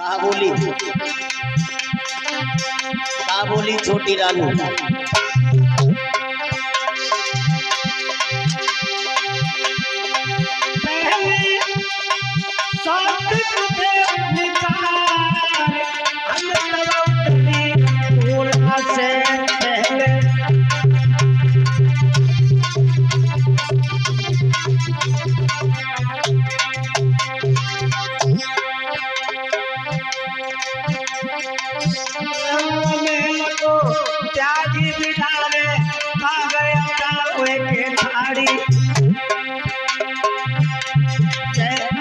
का बोली छोटी रानी। त्यागी बिठारे आ गया कावे के थाड़ी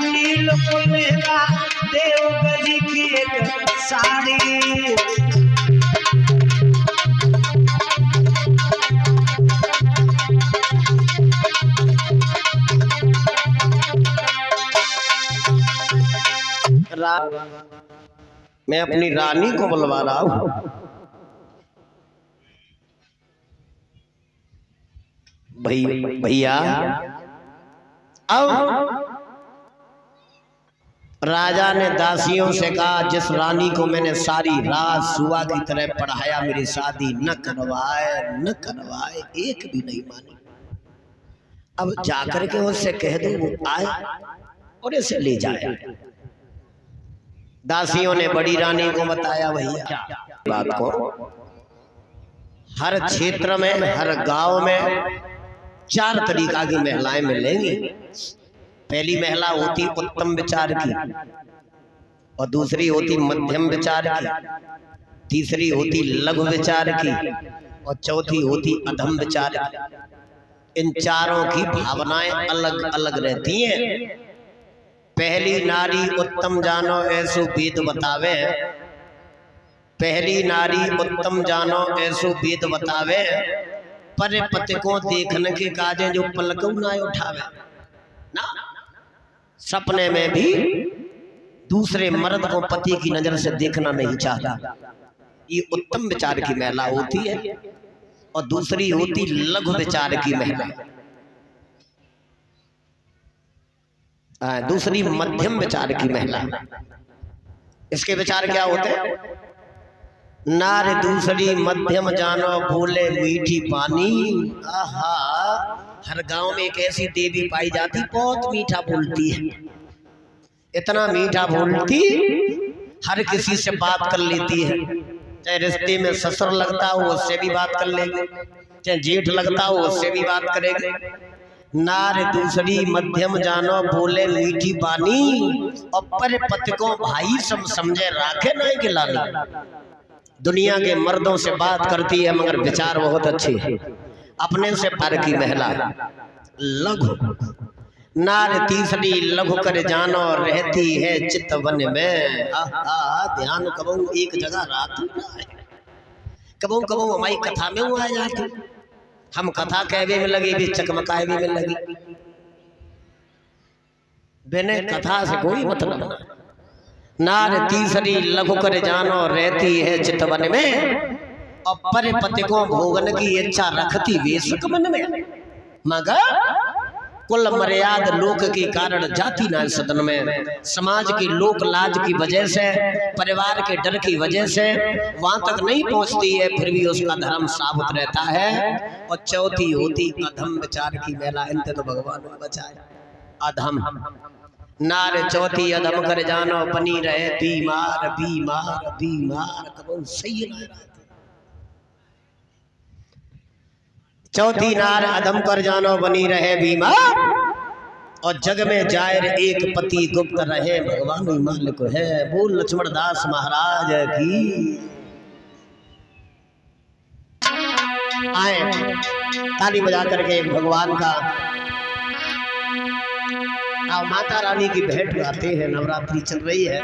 नील कुलेगा देव गजी की एक साड़ी मैं अपनी रानी को बुलवा रहा हूं। भैया अब राजा ने दासियों से कहा, जिस रानी को मैंने सारी रात सुआ की तरह पढ़ाया, मेरी शादी न करवाए एक भी नहीं मानी। अब जाकर के उससे कह दूं वो आए और इसे ले जाए। दासियों ने बड़ी रानी को बताया, भैया बात को हर क्षेत्र में, हर गांव में 4 तरीका की महिलाएं मिलेंगी। पहली महिला होती उत्तम विचार की, और दूसरी होती मध्यम विचार की, तीसरी होती लघु विचार की, और चौथी होती अधम विचार की। इन चारों की भावनाएं अलग अलग रहती हैं। पहली नारी उत्तम जानो ऐसो वेद बतावे, पहली नारी उत्तम जानो ऐसो वेद बतावे, पर पति को देखने के काजे जो पलकों ना उठावे ना। सपने में भी दूसरे मर्द को पति की नजर से देखना नहीं चाहता। ये उत्तम विचार की महिला होती है। और दूसरी होती लघु विचार की महिला, दूसरी मध्यम विचार की महिला। इसके विचार क्या होते हैं? नार दूसरी मध्यम जानो बोले मीठी पानी। आहा, हर गांव में एक ऐसी देवी पाई जाती, बहुत मीठा बोलती है। इतना मीठा बोलती, हर किसी से बात कर लेती है। चाहे रिश्ते में ससुर लगता हो उससे भी बात कर लेगी, चाहे जेठ लगता हो उससे भी बात करेगी। नार दूसरी मध्यम जानो बोले मीठी बानी, और पर पति को भाई समझे राखे नहीं गिलानी। दुनिया के मर्दों से बात करती है मगर विचार बहुत अच्छे हैं। अपने से पर की महिला लघु। नार तीसरी लघु कर जानो रहती है चितवन में। ध्यान कबू एक जगह रात कबू हमारी कथा में वो आ जाती। हम कथा कहवे में लगी भी चकमकावे में लगी। बिना कथा से कोई मतलब नहीं। नार तीसरी लघु कर जानो रहती है चितवन में, और पर पति को भोगन की इच्छा रखती वेशक मन में। मगर कुल मर्याद लोक के कारण जाती ना सदन में। समाज की लोक लाज की वजह से, परिवार के डर की वजह से वहां तक नहीं पहुंचती है, फिर भी उसका धर्म साबुत रहता है। और चौथी होती अधम विचार की महिला। इनसे तो भगवान बचाए। अधम नार चौथी अधम कर जानो बनी रहे बीमार बीमार बीमार। कबूल सही है। चौथी नार अधम कर जानो बनी रहे बीमार, और जग में जायर एक पति गुप्त रहे। भगवान ही मालिक है। बोल लक्ष्मण दास महाराज की। आए ताली बजा करके भगवान का माता रानी की भेंट गाते हैं। नवरात्रि चल रही है,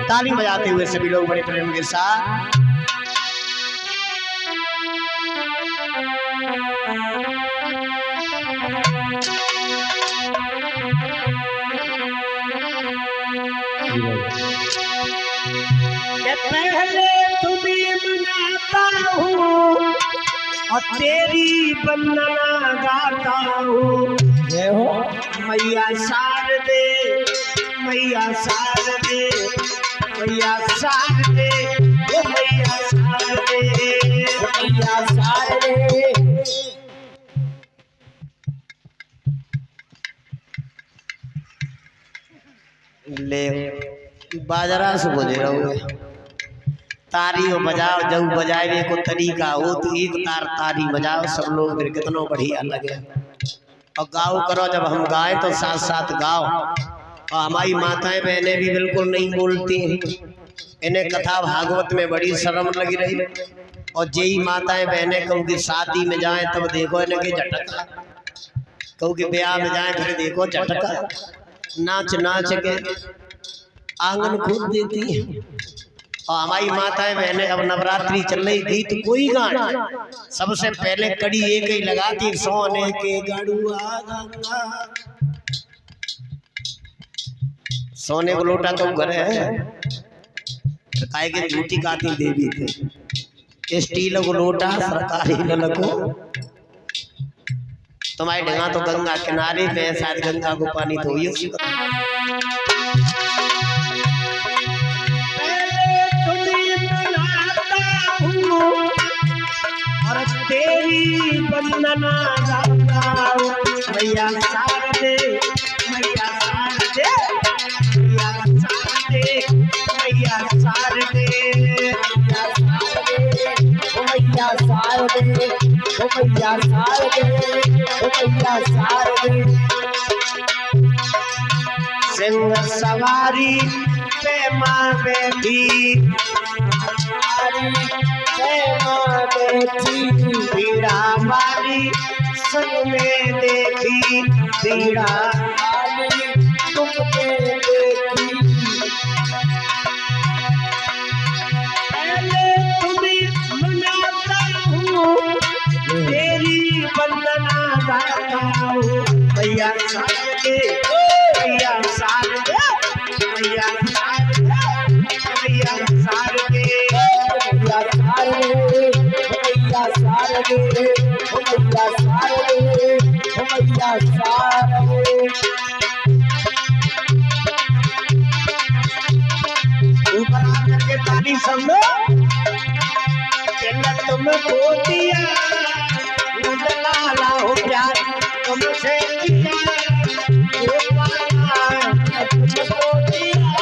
ताली बजाते हुए सभी लोग बड़े प्रेम के साथ। पहले तुम्हें मनाता हूँ और तेरी वंदना गाता हूँ। जय हो मैया शारदे, मैया शारदे। मैया सार दे, ओ मैया सार दे, ओ मैया सार दे। ले बाजरा से बोले रहो तारी हो बजाओ जब बजाए को तरीका हो तो एक तार तारी बजाओ सब लोग फिर कितना बढ़िया लगे। और गाओ करो जब हम गाए तो साथ साथ गाओ। और हमारी माताएं बहनें भी बिल्कुल नहीं बोलती हैं, इन्हें कथा भागवत में बड़ी शर्म लगी रही। और जेई माताएं बहनें कहूँ कि शादी में जाए तब देखो इन्हें के झटका, कहूँ कि ब्याह में जाए फिर देखो झटका, नाच नाच के आंगन खोद देती है। और हमारी माताएं बहनें अब नवरात्रि चल रही गीत कोई गाना सबसे पहले कड़ी एक ही लगाती, सोने के गड़ुआ गंगा। सोने को लोटा तो घर है, काय के झूठी काती देवी थे, स्टील को लोटा सरकारी नलको। तुम्हारी ढंगा तो गंगा किनारे पे, शायद गंगा को पानी तो ही और तेरी वंदना गाता हूँ मैया सार दे, मैया सार दे, मैया सार दे, मैया सार दे, मैया सार दे, ओ मैया सार दे, ओ मैया सार दे। सिंह सवारी पे माँ बैठी, पीड़ा वाली संग में देखी, पीड़ा वाली तुमने देखी। पहले तुम्हें मनाता हूँ, तेरी वंदना गाता हूँ मैया सार दे, मैया सार दे, मैया सार दे, मैया सार दे, मैया सार दे, मैया सार दे, मैया सार दे, मैया सार दे। ऊपर आकर के ताली सब तुमको दिया, लाला हो प्यार तुमसे किया, तुमको दिया,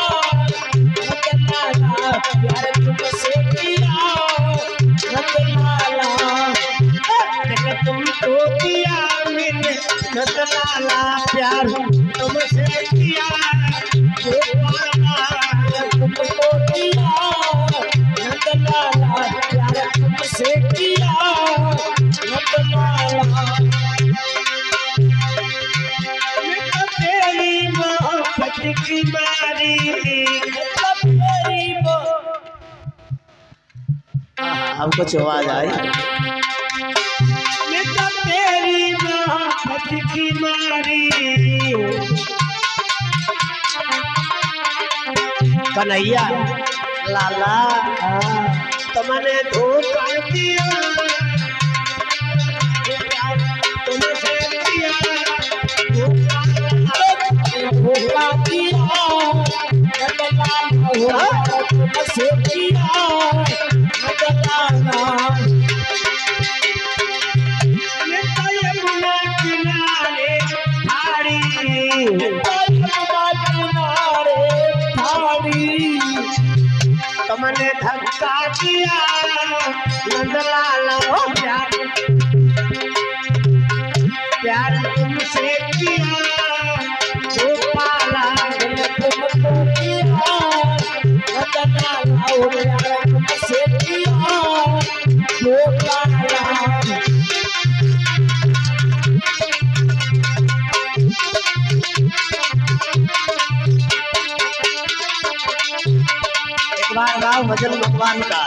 लाला प्यार तुमसे किया, तुमको दिया मैंने लाला प्यार तुमसे किया, तुमको दिया लाला प्यार तुमसे किया, तेरी मोहब्बत की मारी, अब कुछ आवाज आई। तेरी मोहब्बत की मारी, कन्हैया लाला तुमने धोखा दिया, तुमसे किया, धोखा दिया, तुमसे किया, यमुना किनारे ठाड़ी, तुमने धक्का दिया नंदलाला हो प्यार, प्यार तुमसे किया, गोपाला तुमको किया, नंदलाला हो प्यार तुमसे किया, गोपाला। एक बार गाओ भजन भगवान का।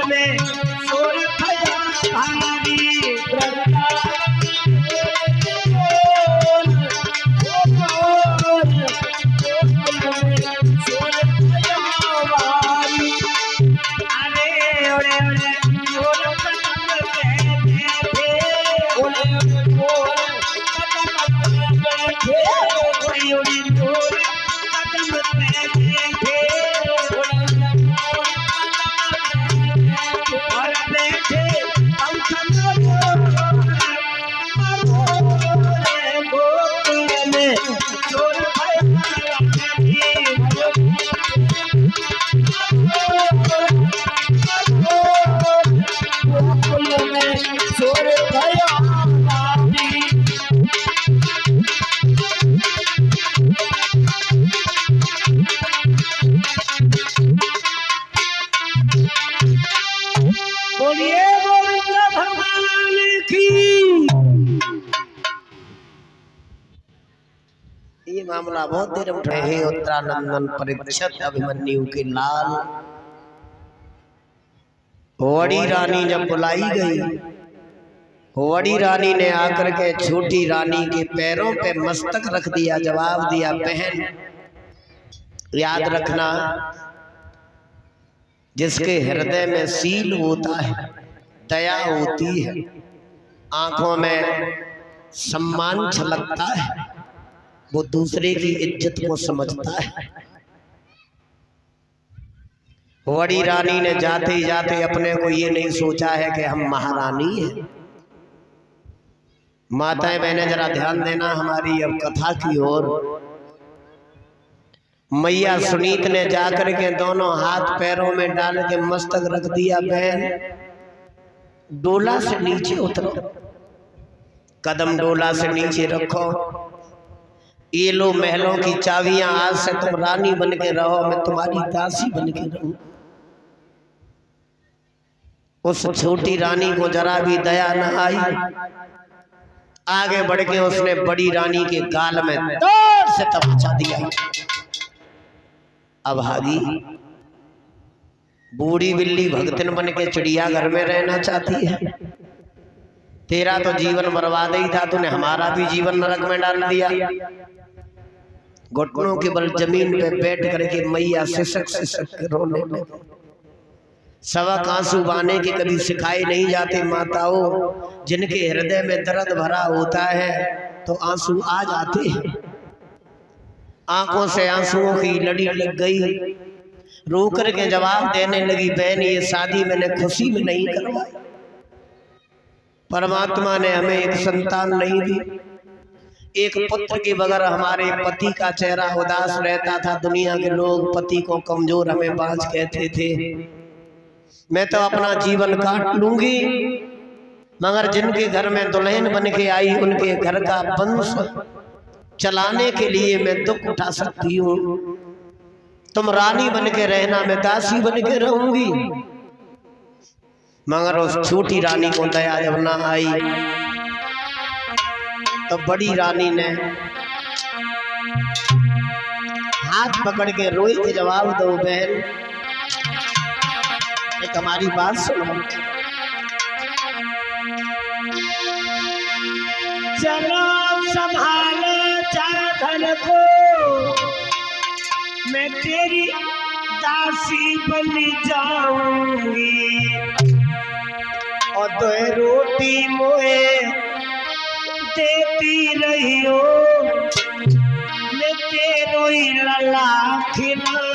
में शोर भया भारी बोलिए गोविंद भगवान की। ये मामला बहुत देर उठ रहे हैं। उत्तरानंदन परीक्षित अभिमन्यु के लाल बड़ी रानी जब बुलाई गई, बड़ी रानी ने आकर के छोटी रानी के पैरों पे मस्तक रख दिया, जवाब दिया, बहन याद रखना, जिसके हृदय में सील होता है, दया होती है, आंखों में सम्मान छलकता है, वो दूसरे की इज्जत को समझता है। बड़ी रानी ने जाते ही जाते अपने को ये नहीं सोचा है कि हम महारानी हैं। माताएं बहनें जरा ध्यान देना हमारी अब कथा की ओर। मैया सुनीत ने जाकर के दोनों हाथ पैरों में डाल के मस्तक रख दिया, बहन डोला से नीचे उतरो, कदम डोला से नीचे रखो, ये लो महलों की चाबियां, आज से तुम रानी बन के रहो, मैं तुम्हारी दासी बन के रहूं। उस छोटी रानी को जरा भी दया न आई, आगे बढ़ के उसने बड़ी रानी के गाल में जोर से तमाचा दिया। अब हागी बूढ़ी बिल्ली भगतिन बन के चिड़ियाघर में रहना चाहती है। तेरा तो जीवन बर्बाद ही था, तूने हमारा भी जीवन नरक में डाल दिया। घुटनों के बल जमीन पे बैठ करके मैया सिसक सिसक के रोने लगी। सबक आंसू बहाने के कभी सिखाए नहीं जाते माताओं, जिनके हृदय में दर्द भरा होता है तो आंसू आ जाते हैं। आंखों से आंसुओं की लड़ी लग गई, रो कर के जवाब देने लगी, बहन ये शादी मैंने खुशी में नहीं करवाई, परमात्मा ने हमें एक संतान नहीं दी, एक पुत्र के बगैर हमारे पति का चेहरा उदास रहता था। दुनिया के लोग पति को कमजोर हमें बांझ कहते थे। मैं तो अपना जीवन काट लूंगी, मगर जिनके घर में दुल्हन बन के आई उनके घर का वंश चलाने के लिए मैं दुख उठा सकती हूँ। तुम रानी बन के रहना, मैं दासी बन के रहूंगी। मगर उस छोटी रानी को दया जब ना आई तो बड़ी रानी ने हाथ पकड़ के रोई के जवाब दो, बहन एक हमारी बात सुनो। चलो संभालो चादर को, मैं तेरी दासी बन जाऊंगी, और तो रोटी मोए देती रही हो, मैं तेरो ही लला खिला